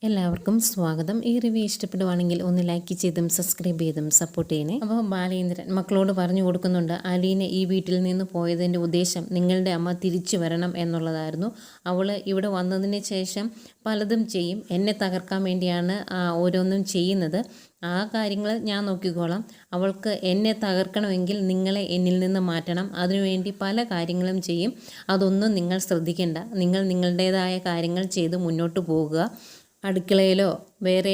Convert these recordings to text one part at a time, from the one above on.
എല്ലാവർക്കും സ്വാഗതം. ഈ റിവ്യൂ ഇഷ്ടപ്പെടുവാണെങ്കിൽ ഒന്ന് ലൈക്ക് ചെയ്തും സബ്സ്ക്രൈബ് ചെയ്തും സപ്പോർട്ട് ചെയ്യണേ. അപ്പോൾ ബാലേന്ദ്രൻ മക്കളോട് പറഞ്ഞു കൊടുക്കുന്നുണ്ട്, അലീന ഈ വീട്ടിൽ നിന്ന് പോയതിൻ്റെ ഉദ്ദേശം നിങ്ങളുടെ അമ്മ തിരിച്ചു വരണം എന്നുള്ളതായിരുന്നു. അവൾ ഇവിടെ വന്നതിന് ശേഷം പലതും ചെയ്യും, എന്നെ തകർക്കാൻ വേണ്ടിയാണ് ഓരോന്നും ചെയ്യുന്നത്. ആ കാര്യങ്ങൾ ഞാൻ നോക്കിക്കോളാം. അവൾക്ക് എന്നെ തകർക്കണമെങ്കിൽ നിങ്ങളെ എന്നിൽ നിന്ന് മാറ്റണം. അതിനുവേണ്ടി പല കാര്യങ്ങളും ചെയ്യും. അതൊന്നും നിങ്ങൾ ശ്രദ്ധിക്കേണ്ട. നിങ്ങൾ നിങ്ങളുടേതായ കാര്യങ്ങൾ ചെയ്ത് മുന്നോട്ട് പോകുക. അടുക്കളയിലോ വേറെ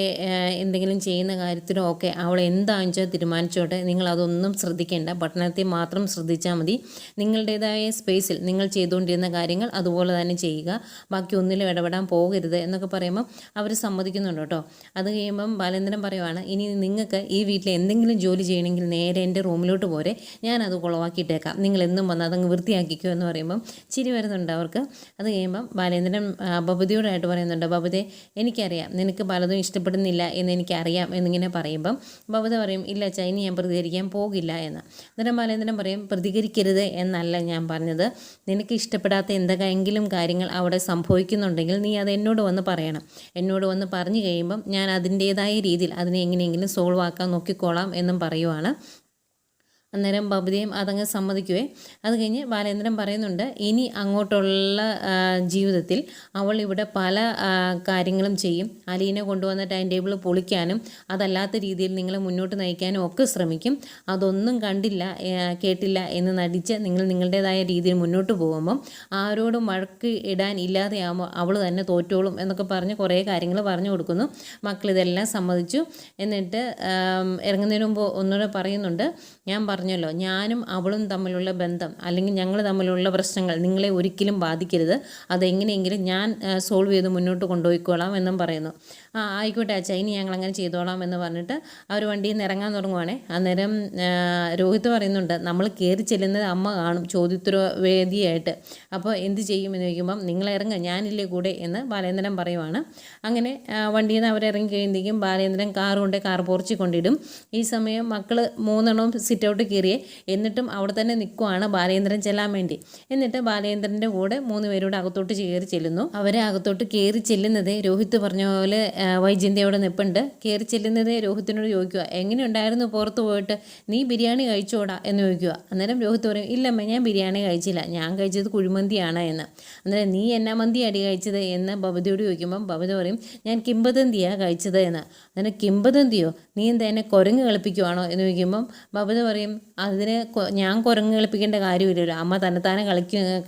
എന്തെങ്കിലും ചെയ്യുന്ന കാര്യത്തിലോ ഒക്കെ അവൾ എന്താണെന്ന് വെച്ചാൽ തീരുമാനിച്ചോട്ടെ. നിങ്ങളതൊന്നും ശ്രദ്ധിക്കേണ്ട. പഠനത്തെ മാത്രം ശ്രദ്ധിച്ചാൽ മതി. നിങ്ങളുടേതായ സ്പേസിൽ നിങ്ങൾ ചെയ്തുകൊണ്ടിരുന്ന കാര്യങ്ങൾ അതുപോലെ തന്നെ ചെയ്യുക. ബാക്കി ഒന്നിലും ഇടപെടാൻ പോകരുത് എന്നൊക്കെ പറയുമ്പം അവർ സമ്മതിക്കുന്നുണ്ട് കേട്ടോ. അത് കഴിയുമ്പം ബാലേന്ദ്രൻ പറയുവാണ്, ഇനി നിങ്ങൾക്ക് ഈ വീട്ടിൽ എന്തെങ്കിലും ജോലി ചെയ്യണമെങ്കിൽ നേരെ എൻ്റെ റൂമിലോട്ട് പോരെ, ഞാനത് കുളവാക്കിയിട്ടേക്കാം, നിങ്ങൾ എന്നും വന്ന് അതങ്ങ് വൃത്തിയാക്കിക്കോ എന്ന് പറയുമ്പം ചിരി വരുന്നുണ്ട് അവർക്ക്. അത് കഴിയുമ്പം ബാലേന്ദ്രൻ ബബുദിയോടായിട്ട് പറയുന്നുണ്ട്, ബബുദേ എനിക്കറിയാം നിനക്ക് പലതും ഇഷ്ടപ്പെടുന്നില്ല എന്ന് എനിക്കറിയാം എന്നിങ്ങനെ പറയുമ്പം ബബുദ പറയും, ഇല്ല അച്ഛാ ഇനി ഞാൻ പ്രതികരിക്കാൻ പോകില്ല എന്ന്. അന്നേരം ബാലേന്ദ്രൻ പറയും, പ്രതികരിക്കരുത് എന്നല്ല ഞാൻ പറഞ്ഞത്, നിനക്ക് ഇഷ്ടപ്പെടാത്ത എന്തെങ്കിലും കാര്യങ്ങൾ അവിടെ സംഭവിക്കുന്നുണ്ടെങ്കിൽ നീ അത് എന്നോട് വന്ന് പറയണം. എന്നോട് വന്ന് പറഞ്ഞു കഴിയുമ്പം ഞാൻ അതിൻ്റേതായ രീതിയിൽ അതിനെ എങ്ങനെയെങ്കിലും സോൾവ് ആക്കാൻ നോക്കിക്കോളാം എന്നും പറയുവാണ്. അന്നേരം ബബുദയും അതങ്ങ് സമ്മതിക്കുവേ. അത് കഴിഞ്ഞ് ബാലേന്ദ്രൻ പറയുന്നുണ്ട്, ഇനി അങ്ങോട്ടുള്ള ജീവിതത്തിൽ അവൾ ഇവിടെ പല കാര്യങ്ങളും ചെയ്യും. അലീനെ കൊണ്ടുവന്ന ടൈം ടേബിൾ പൊളിക്കാനും അതല്ലാത്ത രീതിയിൽ നിങ്ങളെ മുന്നോട്ട് നയിക്കാനും ഒക്കെ ശ്രമിക്കും. അതൊന്നും കണ്ടില്ല കേട്ടില്ല എന്ന് നടിച്ച് നിങ്ങൾ നിങ്ങളുടേതായ രീതിയിൽ മുന്നോട്ട് പോകുമ്പം ആരോടും വഴക്ക് ഇടാൻ ഇല്ലാതെയാകുമ്പോൾ അവൾ തന്നെ തോറ്റോളും എന്നൊക്കെ പറഞ്ഞ് കുറേ കാര്യങ്ങൾ പറഞ്ഞു കൊടുക്കുന്നു. മക്കളിതെല്ലാം സമ്മതിച്ചു. എന്നിട്ട് ഇറങ്ങുന്നതിന് മുമ്പ് ഒന്നുകൂടെ പറയുന്നുണ്ട്, ഞാൻ പറഞ്ഞല്ലോ ഞാനും അവളും തമ്മിലുള്ള ബന്ധം അല്ലെങ്കിൽ ഞങ്ങൾ തമ്മിലുള്ള പ്രശ്നങ്ങൾ നിങ്ങളെ ഒരിക്കലും ബാധിക്കരുത്. അതെങ്ങനെയെങ്കിലും ഞാൻ സോൾവ് ചെയ്ത് മുന്നോട്ട് കൊണ്ടുപോയിക്കോളാം എന്നും പറയുന്നു. ആയിക്കോട്ടെ അച്ഛാ ഇനി ഞങ്ങൾ അങ്ങനെ ചെയ്തോളാം എന്ന് പറഞ്ഞിട്ട് അവർ വണ്ടിയിൽ നിന്ന് ഇറങ്ങാൻ തുടങ്ങുവാണേ. അന്നേരം രോഹിത് പറയുന്നുണ്ട്, നമ്മൾ കയറി ചെല്ലുന്നത് അമ്മ കാണും ചോദ്യോത്തരവേദിയായിട്ട്, അപ്പോൾ എന്ത് ചെയ്യുമെന്ന് ചോദിക്കുമ്പം നിങ്ങൾ ഇറങ്ങുക ഞാനില്ലേ കൂടെ എന്ന് ബാലേന്ദ്രൻ പറയുവാണ്. അങ്ങനെ വണ്ടിയിൽ നിന്ന് അവരിറങ്ങി കഴിയുമ്പോഴേക്കും ബാലേന്ദ്രൻ കാർ പോർച്ചിൽ കൊണ്ടിടും. ഈ സമയം മക്കൾ 3 സിറ്റൗട്ട് കയറിയേ, എന്നിട്ടും അവിടെ തന്നെ നിൽക്കുവാണ് ബാലേന്ദ്രൻ ചെല്ലാൻ വേണ്ടി. എന്നിട്ട് ബാലേന്ദ്രൻ്റെ കൂടെ 3 പേരോട് അകത്തോട്ട് കയറി ചെല്ലുന്നു. അവരെ അകത്തോട്ട് കയറി ചെല്ലുന്നത് രോഹിത് പറഞ്ഞ പോലെ വൈജയന്തി അവിടെ നിൽപ്പുണ്ട്. കയറി ചെല്ലുന്നത് രോഹിത്തിനോട് ചോദിക്കുക, എങ്ങനെ ഉണ്ടായിരുന്നു പുറത്ത് പോയിട്ട്, നീ ബിരിയാണി കഴിച്ചോടാ എന്ന് ചോദിക്കുക. അന്നേരം രോഹിത് പറയും, ഇല്ലമ്മ ഞാൻ ബിരിയാണി കഴിച്ചില്ല, ഞാൻ കഴിച്ചത് കുഴിമന്തിയാണ് എന്ന്. അന്നേരം നീ എന്നാ മന്തി അടി കഴിച്ചത് എന്ന് ബബുദയോട് ചോദിക്കുമ്പം ബബുദ പറയും, ഞാൻ കിംബദന്തിയാണ് കഴിച്ചത് എന്ന്. അന്നേരം കിംബദന്തിയോ, നീ എന്താ എന്നെ കുരങ്ങ് കളിപ്പിക്കുവാണോ എന്ന് ചോദിക്കുമ്പം ബബുദ പറയും, അതിന് ഞാൻ കുരങ്ങ് കളിപ്പിക്കേണ്ട കാര്യമില്ലല്ലോ, അമ്മ തന്നെത്താനെ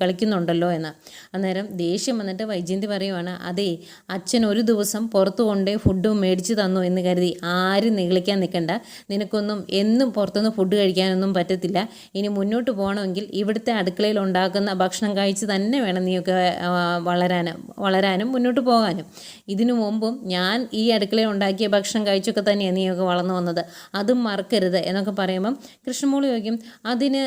കളിക്കുന്നുണ്ടല്ലോ എന്ന്. അന്നേരം ദേഷ്യം വന്നിട്ട് വൈജയന്തി പറയുവാണ്, അതേ അച്ഛൻ ഒരു ദിവസം പുറത്തു കൊണ്ടേ ഫുഡ് മേടിച്ച് തന്നു എന്ന് കരുതി ആരും നിഗളിക്കാൻ നിൽക്കണ്ട. നിനക്കൊന്നും എന്നും പുറത്തുനിന്ന് ഫുഡ് കഴിക്കാനൊന്നും പറ്റത്തില്ല. ഇനി മുന്നോട്ട് പോകണമെങ്കിൽ ഇവിടുത്തെ അടുക്കളയിൽ ഉണ്ടാക്കുന്ന ഭക്ഷണം കഴിച്ച് തന്നെ വേണം നീയൊക്കെ വളരാനും മുന്നോട്ട് പോകാനും. ഇതിനു മുമ്പും ഞാൻ ഈ അടുക്കളയിൽ ഉണ്ടാക്കിയ ഭക്ഷണം കഴിച്ചൊക്കെ തന്നെയാണ് നീയൊക്കെ വളർന്നു വന്നത്, അതും മറക്കരുത് എന്നൊക്കെ പറയുമ്പം കൃഷ്ണമോള് ചോദിക്കും, അതിന്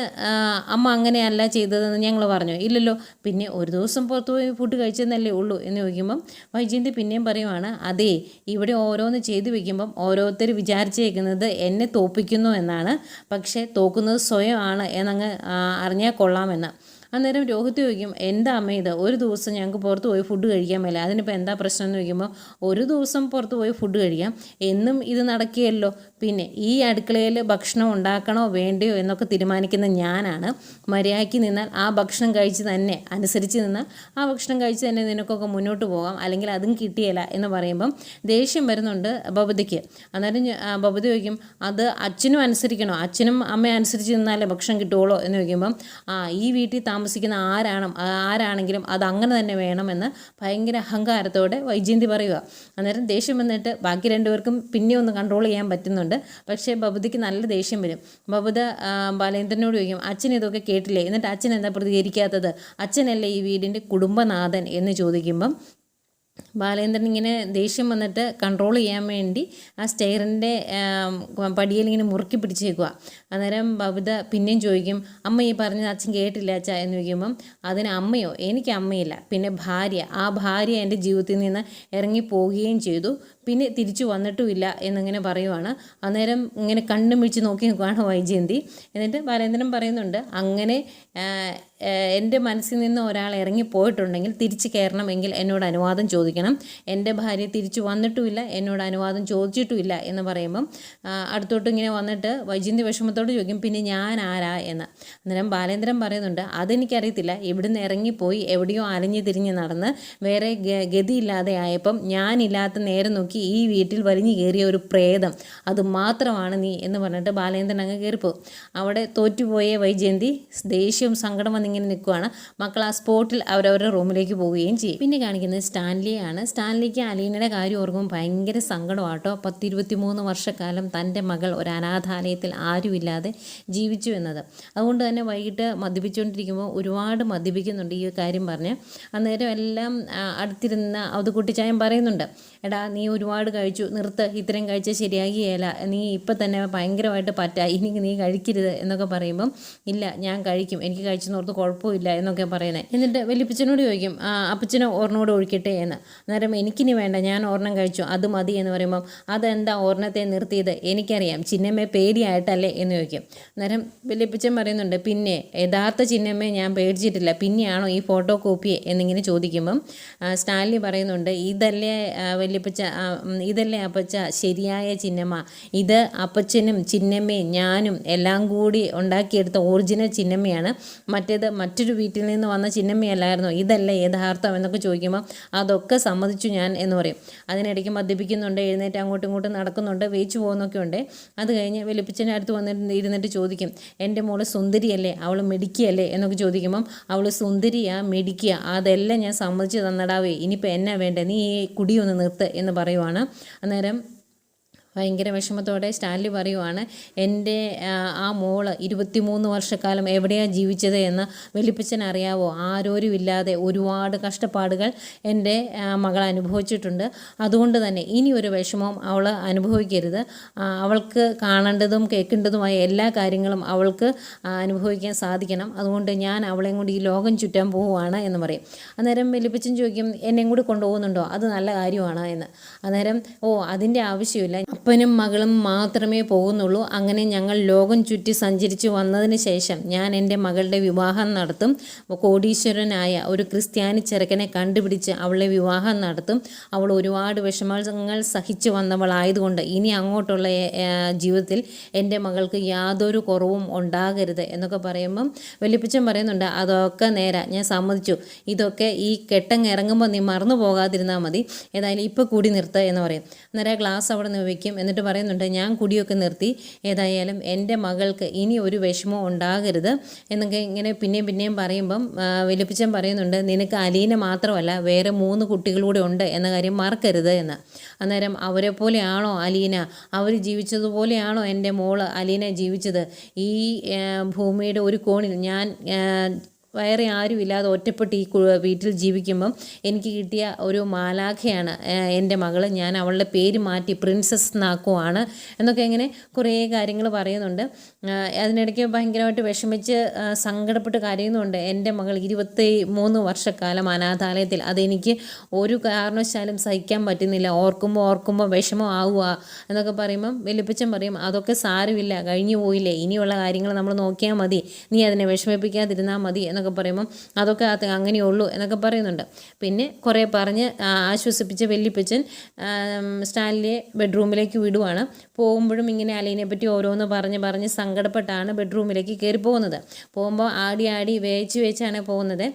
അമ്മ അങ്ങനെയല്ല ചെയ്തതെന്ന് ഞങ്ങൾ പറഞ്ഞു. ഇല്ലല്ലോ, പിന്നെ ഒരു ദിവസം പുറത്തു പോയി ഫുഡ് കഴിച്ചെന്നല്ലേ ഉള്ളൂ എന്ന് ചോദിക്കുമ്പം വൈജയന്തി പിന്നെയും പറയുവാണ്, അതേ ഇവിടെ ഓരോന്ന് ചെയ്തു വെക്കുമ്പം ഓരോരുത്തർ വിചാരിച്ചേക്കുന്നത് എന്നെ തോൽപ്പിക്കുന്നു എന്നാണ്, പക്ഷേ തോക്കുന്നത് സ്വയമാണ് എന്നങ്ങ് അറിഞ്ഞാൽ കൊള്ളാമെന്ന്. അന്നേരം രോഹിത് ചോദിക്കും, എന്താ അമ്മ ഇത്, ഒരു ദിവസം ഞങ്ങൾക്ക് പുറത്ത് പോയി ഫുഡ് കഴിക്കാൻ മേല, അതിനിപ്പോൾ എന്താ പ്രശ്നം എന്ന് ചോദിക്കുമ്പോൾ, ഒരു ദിവസം പുറത്ത് പോയി ഫുഡ് കഴിക്കാം, എന്നും ഇത് നടക്കുകയല്ലോ. പിന്നെ ഈ അടുക്കളയിൽ ഭക്ഷണം ഉണ്ടാക്കണോ വേണ്ടയോ എന്നൊക്കെ തീരുമാനിക്കുന്ന ഞാനാണ്. മര്യാദയ്ക്ക് നിന്നാൽ ആ ഭക്ഷണം കഴിച്ച് തന്നെ അനുസരിച്ച് നിന്നാൽ ആ ഭക്ഷണം കഴിച്ച് തന്നെ നിനക്കൊക്കെ മുന്നോട്ട് പോകാം, അല്ലെങ്കിൽ അതും കിട്ടിയല്ല എന്ന് പറയുമ്പം ദേഷ്യം വരുന്നുണ്ട് ബബുദയ്ക്ക്. അന്നേരം ബബുദ ചോദിക്കും, അത് അച്ഛനും അനുസരിക്കണോ, അച്ഛനും അമ്മയും അനുസരിച്ച് നിന്നാലേ ഭക്ഷണം കിട്ടുകയുള്ളൂ എന്ന് ചോദിക്കുമ്പം, ഈ വീട്ടിൽ താമസിക്കുന്ന ആരാണെങ്കിലും അത് അങ്ങനെ തന്നെ വേണമെന്ന് ഭയങ്കര അഹങ്കാരത്തോടെ വൈജയന്തി പറയുക. അന്നേരം ദേഷ്യം വന്നിട്ട് ബാക്കി 2 പേർക്കും പിന്നെ ഒന്ന് കൺട്രോൾ ചെയ്യാൻ പറ്റുന്നുണ്ട്. പക്ഷേ ബബുദയ്ക്ക് നല്ല ദേഷ്യം വരും. ബബുദ ബാലേന്ദ്രനോട് ചോദിക്കും, അച്ഛൻ ഇതൊക്കെ കേട്ടില്ലേ, എന്നിട്ട് അച്ഛൻ എന്താ പ്രതികരിക്കാത്തത്, അച്ഛനല്ലേ ഈ വീടിൻ്റെ കുടുംബനാഥൻ എന്ന് ചോദിക്കുമ്പം ബാലേന്ദ്രൻ ഇങ്ങനെ ദേഷ്യം വന്നിട്ട് കൺട്രോൾ ചെയ്യാൻ വേണ്ടി ആ സ്റ്റെയറിൻ്റെ പടിയിൽ ഇങ്ങനെ മുറുക്കി പിടിച്ചേക്കുക. അന്നേരം ബബുദ പിന്നെയും ചോദിക്കും, അമ്മ ഈ പറഞ്ഞത് അച്ഛൻ കേട്ടില്ല അച്ഛാ എന്ന് ചോദിക്കുമ്പം, അതിന് അമ്മയോ, എനിക്ക് അമ്മയില്ല, പിന്നെ ആ ഭാര്യ എൻ്റെ ജീവിതത്തിൽ നിന്ന് ഇറങ്ങിപ്പോവുകയും ചെയ്തു, പിന്നെ തിരിച്ചു വന്നിട്ടുമില്ല എന്നിങ്ങനെ പറയുവാണ്. അന്നേരം ഇങ്ങനെ കണ്ണും മിഴിച്ച് നോക്കി നിൽക്കുകയാണ് വൈജയന്തി. എന്നിട്ട് ബാലേന്ദ്രൻ പറയുന്നുണ്ട്, അങ്ങനെ എൻ്റെ മനസ്സിൽ നിന്ന് ഒരാൾ ഇറങ്ങിപ്പോയിട്ടുണ്ടെങ്കിൽ തിരിച്ച് കയറണമെങ്കിൽ എന്നോട് അനുവാദം ചോദിക്കണം സമ്മതിക്കണം, എൻ്റെ ഭാര്യ തിരിച്ചു വന്നിട്ടുമില്ല, എന്നോട് അനുവാദം ചോദിച്ചിട്ടുമില്ല എന്ന് പറയുമ്പം അടുത്തോട്ട് ഇങ്ങനെ വന്നിട്ട് വൈജയന്തി വിഷമത്തോട് ചോദിക്കും, പിന്നെ ഞാൻ ആരാ എന്ന്. അന്നേരം ബാലേന്ദ്രൻ പറയുന്നുണ്ട്, അതെനിക്കറിയത്തില്ല, ഇവിടുന്ന് ഇറങ്ങിപ്പോയി എവിടെയോ അലഞ്ഞു തിരിഞ്ഞ് നടന്ന് വേറെ ഗതിയില്ലാതെ ആയപ്പം ഞാനില്ലാത്ത നേരം നോക്കി ഈ വീട്ടിൽ വലിഞ്ഞു കയറിയ ഒരു പ്രേതം, അത് മാത്രമാണ് നീ എന്ന് പറഞ്ഞിട്ട് ബാലേന്ദ്രൻ അങ്ങ് കയറിപ്പോകും. അവിടെ തോറ്റുപോയ വൈജയന്തി ദേഷ്യവും സങ്കടം വന്നിങ്ങനെ നിൽക്കുകയാണ്. മക്കൾ ആ സ്പോട്ടിൽ അവരവരുടെ റൂമിലേക്ക് പോവുകയും ചെയ്യും. പിന്നെ കാണിക്കുന്നത് സ്റ്റാൻലിയാണ്. സ്റ്റാൻലിക്ക് അലീനയുടെ കാര്യം ഓർക്കുമ്പോൾ ഭയങ്കര സങ്കടമാട്ടോ. 10-23 വർഷക്കാലം തൻ്റെ മകൾ ഒരു അനാഥാലയത്തിൽ ആരുമില്ലാതെ ജീവിച്ചു എന്നത്. അതുകൊണ്ട് തന്നെ വൈകിട്ട് മദ്യപിച്ചുകൊണ്ടിരിക്കുമ്പോൾ ഒരുപാട് മദ്യപിക്കുന്നുണ്ട് ഈ കാര്യം പറഞ്ഞ്. അന്നേരം എല്ലാം അടുത്തിരുന്ന അവതുകുട്ടിച്ചായൻ പറയുന്നുണ്ട്, എടാ നീ ഒരുപാട് കഴിച്ചു, നിർത്ത്, ഇത്രയും കഴിച്ചാൽ ശരിയാകിയല്ല, നീ ഇപ്പം തന്നെ ഭയങ്കരമായിട്ട് ഇനി നീ കഴിക്കരുത് എന്നൊക്കെ പറയുമ്പം ഇല്ല ഞാൻ കഴിക്കും, എനിക്ക് കഴിച്ചെന്നോർത്ത് കുഴപ്പമില്ല എന്നൊക്കെ പറയുന്നത്. എന്നിട്ട് വലിയപ്പച്ചനോട് ചോദിക്കും, അപ്പച്ചനെ ഓർണോട് ഒഴിക്കട്ടെ എന്ന്. അന്നേരം എനിക്കിനി വേണ്ട, ഞാൻ ഓർണം കഴിച്ചു, അത് മതി എന്ന് പറയുമ്പം അതെന്താ ഓർണത്തെ നിർത്തിയത്, എനിക്കറിയാം, ചിന്നമ്മയെ പേടിയായിട്ടല്ലേ എന്ന് ചോദിക്കും. അന്നേരം വലിയപ്പച്ചൻ പറയുന്നുണ്ട്, പിന്നെ യഥാർത്ഥ ചിന്നമ്മയെ ഞാൻ പേടിച്ചിട്ടില്ല, പിന്നെയാണോ ഈ ഫോട്ടോ കോപ്പിയെ എന്നിങ്ങനെ ചോദിക്കുമ്പം സ്റ്റാൻലി പറയുന്നുണ്ട്, ഇതല്ലേ അപ്പച്ച ശരിയായ ചിന്നമ്മ, ഇത് അപ്പച്ചനും ചിന്നമ്മയും ഞാനും എല്ലാം കൂടി ഉണ്ടാക്കിയെടുത്ത ഒറിജിനൽ ചിന്നമ്മയാണ്, മറ്റൊരു വീട്ടിൽ നിന്ന് വന്ന ചിന്നമ്മയല്ലായിരുന്നു, ഇതല്ലേ യഥാർത്ഥം എന്നൊക്കെ ചോദിക്കുമ്പോൾ അതൊക്കെ സമ്മതിച്ചു ഞാൻ എന്ന് പറയും. അതിനിടയ്ക്ക് മദ്യപിക്കുന്നുണ്ട്, എഴുന്നേറ്റ് അങ്ങോട്ടും ഇങ്ങോട്ടും നടക്കുന്നുണ്ട്, വേച്ചു പോകുന്നൊക്കെ ഉണ്ട്. അത് കഴിഞ്ഞ് വലിയപ്പച്ചൻ്റെ അടുത്ത് ഇരുന്നിട്ട് ചോദിക്കും, എൻ്റെ മോള് സുന്ദരിയല്ലേ, അവൾ മിടിക്കുകയല്ലേ എന്നൊക്കെ ചോദിക്കുമ്പം അവൾ സുന്ദരിയാ മിടിക്കുക അതെല്ലാം ഞാൻ സമ്മതിച്ച് തന്നടാവേ, ഇനിയിപ്പോൾ എന്നാ വേണ്ടേ, നീ ഈ കുടിയൊന്ന് നിർത്ത് എന്ന് പറയുവാണ്. അന്നേരം ഭയങ്കര വിഷമത്തോടെ സ്റ്റാൻലി പറയുവാണ്, എൻ്റെ ആ മോള് 23 വർഷക്കാലം എവിടെയാണ് ജീവിച്ചത് എന്ന് വലിയപ്പച്ചൻ അറിയാവോ, ആരോരും ഇല്ലാതെ ഒരുപാട് കഷ്ടപ്പാടുകൾ എൻ്റെ മകൾ അനുഭവിച്ചിട്ടുണ്ട്, അതുകൊണ്ട് തന്നെ ഇനി ഒരു വിഷമവും അവൾ അനുഭവിക്കരുത്, അവൾക്ക് കാണേണ്ടതും കേൾക്കേണ്ടതുമായ എല്ലാ കാര്യങ്ങളും അവൾക്ക് അനുഭവിക്കാൻ സാധിക്കണം, അതുകൊണ്ട് ഞാൻ അവളെയും കൊണ്ട് ഈ ലോകം ചുറ്റാൻ പോവുകയാണ് എന്ന് പറയും. അന്നേരം വലിയപ്പച്ചൻ ചോദിക്കും, എന്നെയും കൂടി കൊണ്ടുപോകുന്നുണ്ടോ, അത് നല്ല കാര്യമാണ് എന്ന്. അന്നേരം അതിൻ്റെ ആവശ്യമില്ല, അപ്പനും മകളും മാത്രമേ പോകുന്നുള്ളൂ, അങ്ങനെ ഞങ്ങൾ ലോകം ചുറ്റി സഞ്ചരിച്ച് വന്നതിന് ശേഷം ഞാൻ എൻ്റെ മകളുടെ വിവാഹം നടത്തും, കോടീശ്വരനായ ഒരു ക്രിസ്ത്യാനി ചെറുക്കനെ കണ്ടുപിടിച്ച് അവളെ വിവാഹം നടത്തും, അവൾ ഒരുപാട് വിഷമങ്ങൾ സഹിച്ചു വന്നവളായതുകൊണ്ട് ഇനി അങ്ങോട്ടുള്ള ജീവിതത്തിൽ എൻ്റെ മകൾക്ക് യാതൊരു കുറവും ഉണ്ടാകരുത് എന്നൊക്കെ പറയുമ്പം വലിയപ്പച്ചൻ പറയുന്നുണ്ട്, അതൊക്കെ നേരാ, ഞാൻ സമ്മതിച്ചു, ഇതൊക്കെ ഈ കെട്ടങ്ങ് ഇറങ്ങുമ്പോൾ നീ മറന്നു പോകാതിരുന്നാൽ മതി, ഏതായാലും ഇപ്പോൾ കൂടി നിർത്തുക എന്ന് പറയും. അന്നേരം ഗ്ലാസ് അവിടെ നിന്ന് വയ്ക്കും. എന്നിട്ട് പറയുന്നുണ്ട്, ഞാൻ കുടിയൊക്കെ നിർത്തി, ഏതായാലും എൻ്റെ മകൾക്ക് ഇനി ഒരു വിഷമവും ഉണ്ടാകരുത് എന്നൊക്കെ ഇങ്ങനെ പിന്നെയും പറയുമ്പം വലിയപ്പച്ചൻ പറയുന്നുണ്ട്, നിനക്ക് അലീന മാത്രമല്ല വേറെ 3 കുട്ടികളൂടെ ഉണ്ട് എന്ന കാര്യം മറക്കരുത് എന്ന്. അന്നേരം അവരെ പോലെയാണോ അലീന, അവർ ജീവിച്ചതുപോലെയാണോ എൻ്റെ മോള് അലീന ജീവിച്ചത്, ഈ ഭൂമിയുടെ ഒരു കോണിൽ ഞാൻ വേറെ ആരുമില്ലാതെ ഒറ്റപ്പെട്ട് ഈ വീട്ടിൽ ജീവിക്കുമ്പം എനിക്ക് കിട്ടിയ ഒരു മാലാഖയാണ് എൻ്റെ മകൾ, ഞാൻ അവളുടെ പേര് മാറ്റി പ്രിൻസസ് എന്നാക്കുവാണ് എന്നൊക്കെ ഇങ്ങനെ കുറേ കാര്യങ്ങൾ പറയുന്നുണ്ട്. അതിനിടയ്ക്ക് ഭയങ്കരമായിട്ട് വിഷമിച്ച് സങ്കടപ്പെട്ട് കരയുന്നുണ്ട്, എൻ്റെ മകൾ 23 വർഷക്കാലം അനാഥാലയത്തിൽ, അതെനിക്ക് ഒരു കാരണവശാലും സഹിക്കാൻ പറ്റുന്നില്ല, ഓർക്കുമ്പോൾ വിഷമം ആവുക എന്നൊക്കെ പറയുമ്പം വലിയപ്പച്ചൻ പറയും, അതൊക്കെ സാരമില്ല, കഴിഞ്ഞു പോയില്ലേ, ഇനിയുള്ള കാര്യങ്ങൾ നമ്മൾ നോക്കിയാൽ മതി, നീ അതിനെ വിഷമിപ്പിക്കാതിരുന്നാൽ മതി എന്നൊക്കെ പറയുമ്പം അതൊക്കെ അങ്ങനെയുള്ളൂ എന്നൊക്കെ പറയുന്നുണ്ട്. പിന്നെ കുറേ പറഞ്ഞ് ആശ്വസിപ്പിച്ച് വലിയപ്പച്ചൻ സ്റ്റാൻലിയെ ബെഡ്റൂമിലേക്ക് വിടുവാണ്. പോകുമ്പോഴും ഇങ്ങനെ അലീനെ പറ്റി ഓരോന്ന് പറഞ്ഞ് സങ്കടപ്പെട്ടാണ് ബെഡ്റൂമിലേക്ക് കയറി പോകുന്നത്. പോകുമ്പോൾ ആടി വേച്ചാണ് പോകുന്നത്.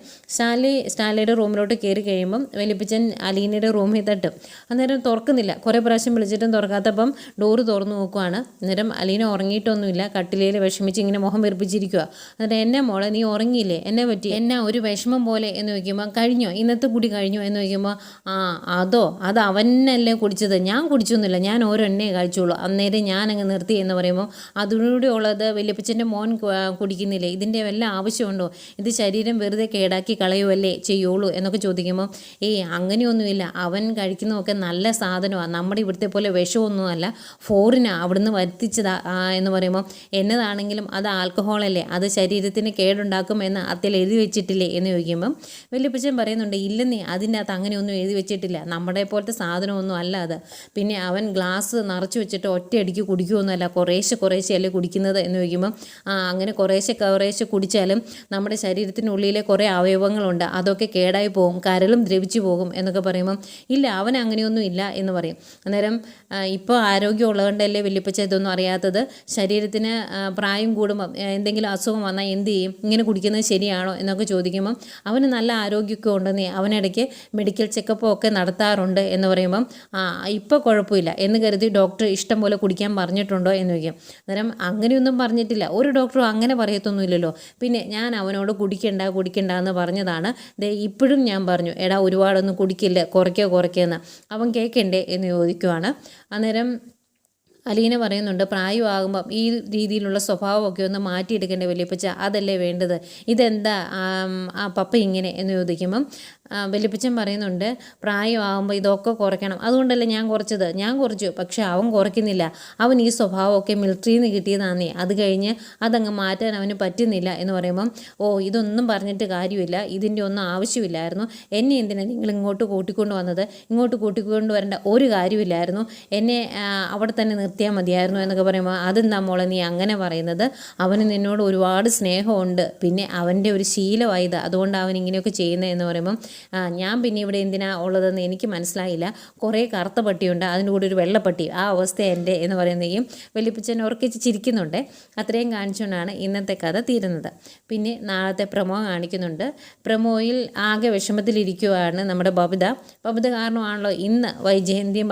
സ്റ്റാൻലിയുടെ റൂമിലോട്ട് കയറി കഴിയുമ്പം വലിയപ്പച്ചൻ അലീനയുടെ റൂമിൽ തട്ടും. അന്നേരം തുറക്കുന്നില്ല, കുറേ പ്രാവശ്യം വിളിച്ചിട്ടും തുറക്കാത്തപ്പം ഡോറ് തുറന്നു നോക്കുവാണ്. അന്നേരം അലീന ഉറങ്ങിയിട്ടൊന്നുമില്ല, കട്ടിലയിൽ വിഷമിച്ച് ഇങ്ങനെ മുഖം വെറുപ്പിച്ചിരിക്കുക. എന്നിട്ട് എന്നെ മോളെ നീ ഉറങ്ങിയില്ലേ, എന്നെ പറ്റി, എന്നാ ഒരു വിഷമം പോലെ എന്ന് ചോദിക്കുമ്പോൾ കഴിഞ്ഞോ, ഇന്നത്തെ കുടി കഴിഞ്ഞോ എന്ന് ചോദിക്കുമ്പോൾ അത് അവനല്ലേ കുടിച്ചത്, ഞാൻ കുടിച്ചൊന്നുമില്ല, ഞാൻ ഒരെണ്ണേ കഴിച്ചുള്ളൂ, അന്നേരം ഞാനങ്ങ് നിർത്തി എന്ന് പറയുമ്പോൾ അതിലൂടെ ഉള്ളത് വലിയപ്പച്ചൻ്റെ മോൻ കുടിക്കുന്നില്ലേ, ഇതിൻ്റെ വല്ല ആവശ്യമുണ്ടോ, ഇത് ശരീരം വെറുതെ കേടാക്കി കളയുമല്ലേ ചെയ്യുള്ളൂ എന്നൊക്കെ ചോദിക്കുമ്പോൾ അങ്ങനെയൊന്നുമില്ല, അവൻ കഴിക്കുന്നതൊക്കെ നല്ല സാധനമാണ്, നമ്മുടെ ഇവിടുത്തെ പോലെ വിഷമൊന്നുമല്ല, ഫോറിനാണ് അവിടുന്ന് വരുത്തിച്ചതാ എന്ന് പറയുമ്പോൾ എന്നതാണെങ്കിലും അത് ആൽക്കഹോളല്ലേ, അത് ശരീരത്തിന് കേടുണ്ടാക്കും എന്ന് ഫാത്തിയിൽ എഴുതി വെച്ചിട്ടില്ലേ എന്ന് ചോദിക്കുമ്പം വല്യപ്പച്ചൻ പറയുന്നുണ്ട്, ഇല്ലെന്നേ, അതിൻ്റെ അകത്ത് അങ്ങനെയൊന്നും എഴുതി വെച്ചിട്ടില്ല, നമ്മുടെ പോലത്തെ സാധനമൊന്നും അല്ല അത്. പിന്നെ അവൻ ഗ്ലാസ് നിറച്ച് വെച്ചിട്ട് ഒറ്റയടിക്ക് കുടിക്കുമൊന്നുമല്ല, കുറേശ്ശെ അല്ലേ കുടിക്കുന്നത് എന്ന് ചോദിക്കുമ്പം അങ്ങനെ കുറേശ്ശെ കുടിച്ചാലും നമ്മുടെ ശരീരത്തിനുള്ളിലെ കുറേ അവയവങ്ങളുണ്ട്, അതൊക്കെ കേടായി പോകും, കരളും ദ്രവിച്ചു പോകും എന്നൊക്കെ പറയുമ്പം ഇല്ല, അവൻ അങ്ങനെയൊന്നും ഇല്ല എന്ന് പറയും. അന്നേരം ഇപ്പോൾ ആരോഗ്യമുള്ളതുകൊണ്ടല്ലേ വല്യപ്പച്ച ഇതൊന്നും അറിയാത്തത്, ശരീരത്തിന് പ്രായം കൂടുമ്പം എന്തെങ്കിലും അസുഖം വന്നാൽ എന്ത് ചെയ്യും, ഇങ്ങനെ കുടിക്കുന്നത് ശരിയാണോ എന്നൊക്കെ ചോദിക്കുമ്പം അവന് നല്ല ആരോഗ്യമൊക്കെ ഉണ്ടെന്നേ, അവനിടയ്ക്ക് മെഡിക്കൽ ചെക്കപ്പും ഒക്കെ നടത്താറുണ്ട് എന്ന് പറയുമ്പം ഇപ്പോൾ കുഴപ്പമില്ല എന്ന് കരുതി ഡോക്ടർ ഇഷ്ടം പോലെ കുടിക്കാൻ പറഞ്ഞിട്ടുണ്ടോ എന്ന് ചോദിക്കും. അന്നേരം അങ്ങനെയൊന്നും പറഞ്ഞിട്ടില്ല, ഒരു ഡോക്ടറും അങ്ങനെ പറയത്തൊന്നുമില്ലല്ലോ. പിന്നെ ഞാൻ അവനോട് കുടിക്കണ്ട എന്ന് പറഞ്ഞതാണ്, ഇപ്പോഴും ഞാൻ പറഞ്ഞു, എടാ ഒരുപാടൊന്നും കുടിക്കില്ല, കുറയ്ക്കുമെന്ന്. അവൻ കേൾക്കണ്ടേ എന്ന് ചോദിക്കുവാണ്. അന്നേരം അലീന പറയുന്നുണ്ട്, പ്രായമാകുമ്പം ഈ രീതിയിലുള്ള സ്വഭാവമൊക്കെ ഒന്ന് മാറ്റിയെടുക്കേണ്ട വല്യപ്പച്ച, അതല്ലേ വേണ്ടത്, ഇതെന്താ പപ്പ ഇങ്ങനെ എന്ന് ചോദിക്കുമ്പം വല്യപ്പച്ചൻ പറയുന്നുണ്ട്, പ്രായമാകുമ്പോൾ ഇതൊക്കെ കുറയ്ക്കണം, അതുകൊണ്ടല്ലേ ഞാൻ കുറച്ചു, പക്ഷെ അവൻ കുറയ്ക്കുന്നില്ല, അവൻ ഈ സ്വഭാവമൊക്കെ മിലിറ്ററിയിൽ നിന്ന് കിട്ടിയതാന്നേ, അത് കഴിഞ്ഞ് അതങ്ങ് മാറ്റാൻ അവന് പറ്റുന്നില്ല എന്ന് പറയുമ്പം ഇതൊന്നും പറഞ്ഞിട്ട് കാര്യമില്ല, ഇതിൻ്റെ ഒന്നും ആവശ്യമില്ലായിരുന്നു, എന്നെ എന്തിനാണ് നിങ്ങൾ ഇങ്ങോട്ട് കൂട്ടിക്കൊണ്ട് വന്നത്, ഇങ്ങോട്ട് കൂട്ടിക്കൊണ്ട് വരേണ്ട ഒരു കാര്യമില്ലായിരുന്നു, എന്നെ അവിടെ തന്നെ നിർത്തിയാൽ മതിയായിരുന്നു എന്നൊക്കെ പറയുമ്പോൾ അതെന്താ മോളെ നീ അങ്ങനെ പറയുന്നത്, അവന് നിന്നോട് ഒരുപാട് സ്നേഹമുണ്ട്, പിന്നെ അവൻ്റെ ഒരു ശീലമായത്, അതുകൊണ്ട് അവൻ ഇങ്ങനെയൊക്കെ ചെയ്യുന്നത് എന്ന് പറയുമ്പം ഞാൻ പിന്നെ ഇവിടെ എന്തിനാ ഉള്ളതെന്ന് എനിക്ക് മനസ്സിലായില്ല, കുറേ കറുത്ത പട്ടിയുണ്ട്, അതിൻ്റെ കൂടെ ഒരു വെള്ളപ്പട്ടി, ആ അവസ്ഥ എൻ്റെ എന്ന് പറയുന്നതും വല്യപ്പച്ചൻ ഉറക്കിച്ച് ചിരിക്കുന്നുണ്ട്. അത്രയും കാണിച്ചുകൊണ്ടാണ് ഇന്നത്തെ കഥ തീരുന്നത്. പിന്നെ നാളത്തെ പ്രമോ കാണിക്കുന്നുണ്ട്. പ്രമോയിൽ ആകെ വിഷമത്തിലിരിക്കുവാണ് നമ്മുടെ ബബിത കാരണമാണല്ലോ ഇന്ന് വൈജയന്തിയും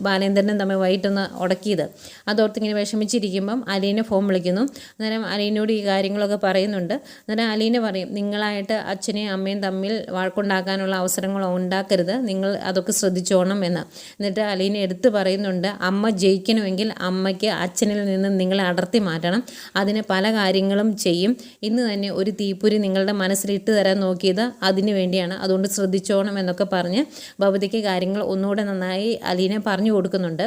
ബാലേന്ദ്രനും തമ്മിൽ വൈകിട്ടൊന്ന് ഉടക്കിയത്. അതോർത്തിങ്ങനെ വിഷമിച്ചിരിക്കുമ്പം അലീന ഫോൺ വിളിക്കുന്നു. അന്നേരം അലീനോട് ഈ കാര്യങ്ങളൊക്കെ പറയുന്നുണ്ട്. അന്നേരം അലീന പറയും, നിങ്ങളായിട്ട് അച്ഛനെയും അമ്മയും തമ്മിൽ വഴക്കുണ്ടാക്കാനുള്ള അവസരങ്ങൾ ഉണ്ടാക്കരുത്, നിങ്ങൾ അതൊക്കെ ശ്രദ്ധിച്ചോണം എന്ന്. എന്നിട്ട് അലീന എടുത്ത് പറയുന്നുണ്ട്, അമ്മ ജയിക്കണമെങ്കിൽ അമ്മയ്ക്ക് അച്ഛനിൽ നിന്ന് നിങ്ങളെ അടർത്തി മാറ്റണം, അതിന് പല കാര്യങ്ങളും ചെയ്യും, ഇന്ന് തന്നെ ഒരു തീപ്പൊരി നിങ്ങളുടെ മനസ്സിലിട്ട് തരാൻ നോക്കിയത് അതിന് വേണ്ടിയാണ്, അതുകൊണ്ട് ശ്രദ്ധിച്ചോണം എന്നൊക്കെ പറഞ്ഞ് ഭവതിക്ക് കാര്യങ്ങൾ ഒന്നുകൂടെ നന്നായി അലീന പറഞ്ഞു കൊടുക്കുന്നുണ്ട്.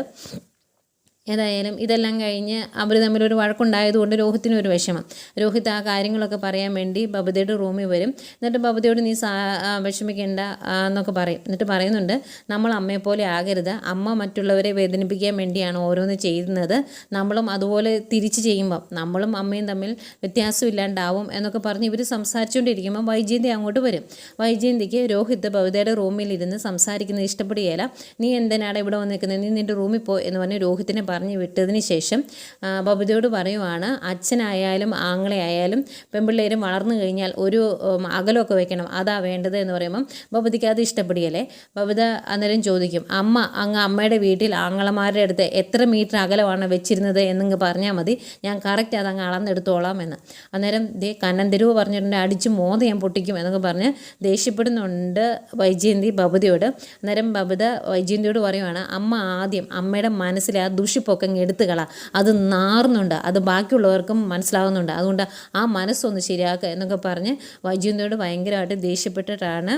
ഏതായാലും ഇതെല്ലാം കഴിഞ്ഞ് അവർ തമ്മിലൊരു വഴക്കുണ്ടായതുകൊണ്ട് രോഹിത്തിനൊരു വിഷമം. രോഹിത് ആ കാര്യങ്ങളൊക്കെ പറയാൻ വേണ്ടി ബബിതയുടെ റൂമിൽ വരും. എന്നിട്ട് ബബിതയോട് നീ വിഷമിക്കേണ്ട എന്നൊക്കെ പറയും. എന്നിട്ട് പറയുന്നുണ്ട്, നമ്മൾ അമ്മയെപ്പോലെ ആകരുത്, അമ്മ മറ്റുള്ളവരെ വേദനിപ്പിക്കാൻ വേണ്ടിയാണ് ഓരോന്ന് ചെയ്യുന്നത്, നമ്മളും അതുപോലെ തിരിച്ച് ചെയ്യുമ്പം നമ്മളും അമ്മയും തമ്മിൽ വ്യത്യാസമില്ലാണ്ടാവും എന്നൊക്കെ പറഞ്ഞ് ഇവർ സംസാരിച്ചുകൊണ്ടിരിക്കുമ്പം വൈജയന്തി അങ്ങോട്ട് വരും. വൈജയന്തിക്ക് രോഹിത് ബബിതയുടെ റൂമിലിരുന്ന് സംസാരിക്കുന്നത് ഇഷ്ടപ്പെടുകയില്ല. നീ എന്തിനാണ് ഇവിടെ വന്ന് നിൽക്കുന്നത്, നീ നിൻ്റെ റൂമിൽ പോ എന്ന് പറഞ്ഞ് രോഹിത്തിനെ പറഞ്ഞു വിട്ടതിന് ശേഷം ബബിതയോട് പറയുവാണ്, അച്ഛനായാലും ആങ്ങളെയായാലും പെൺപിള്ളേരും വളർന്നു കഴിഞ്ഞാൽ ഒരു അകലമൊക്കെ വെക്കണം, അതാ വേണ്ടത് എന്ന് പറയുമ്പം ബബിതയ്ക്ക് അത് ഇഷ്ടപ്പെടുകയല്ലേ. ബബിത അന്നേരം ചോദിക്കും, അമ്മയുടെ വീട്ടിൽ ആങ്ങളമാരുടെ അടുത്ത് എത്ര മീറ്റർ അകലമാണ് വെച്ചിരുന്നത് എന്നങ്ങ് പറഞ്ഞാൽ മതി, ഞാൻ കറക്റ്റ് അതങ്ങ് അളന്നെടുത്തോളാം എന്ന്. അന്നേരം കണ്ണന്തെരുവ് പറഞ്ഞിട്ടുണ്ട്, അടിച്ച് മോത ഞാൻ പൊട്ടിക്കും എന്നൊക്കെ പറഞ്ഞ് ദേഷ്യപ്പെടുന്നുണ്ട് വൈജയന്തി ബബിതയോട്. അന്നേരം ബബിത വൈജയന്തിയോട് പറയുവാണ്, അമ്മ ആദ്യം അമ്മയുടെ മനസ്സിലെ ആ ദുഷിപ്പൊക്കെ എടുത്തു കള, അത് നാറുന്നുണ്ട്, അത് ബാക്കിയുള്ളവർക്കും മനസ്സിലാകുന്നുണ്ട്, അതുകൊണ്ട് ആ മനസ്സൊന്ന് ശരിയാക്കുക എന്നൊക്കെ പറഞ്ഞ് വൈജയന്തിയോട് ഭയങ്കരമായിട്ട് ദേഷ്യപ്പെട്ടിട്ടാണ്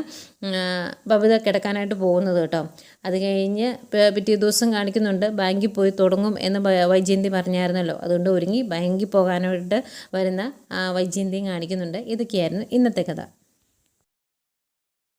ബബിത കിടക്കാനായിട്ട് പോകുന്നത് കേട്ടോ. അത് കഴിഞ്ഞ് പിറ്റേ ദിവസം കാണിക്കുന്നുണ്ട്, ബാങ്കിൽ പോയി തുടങ്ങും എന്ന് വൈജയന്തി പറഞ്ഞായിരുന്നല്ലോ, അതുകൊണ്ട് ഒരുങ്ങി ബാങ്കിൽ പോകാനായിട്ട് വരുന്ന വൈജയന്തിയും കാണിക്കുന്നുണ്ട്. ഇതൊക്കെയായിരുന്നു ഇന്നത്തെ കഥ.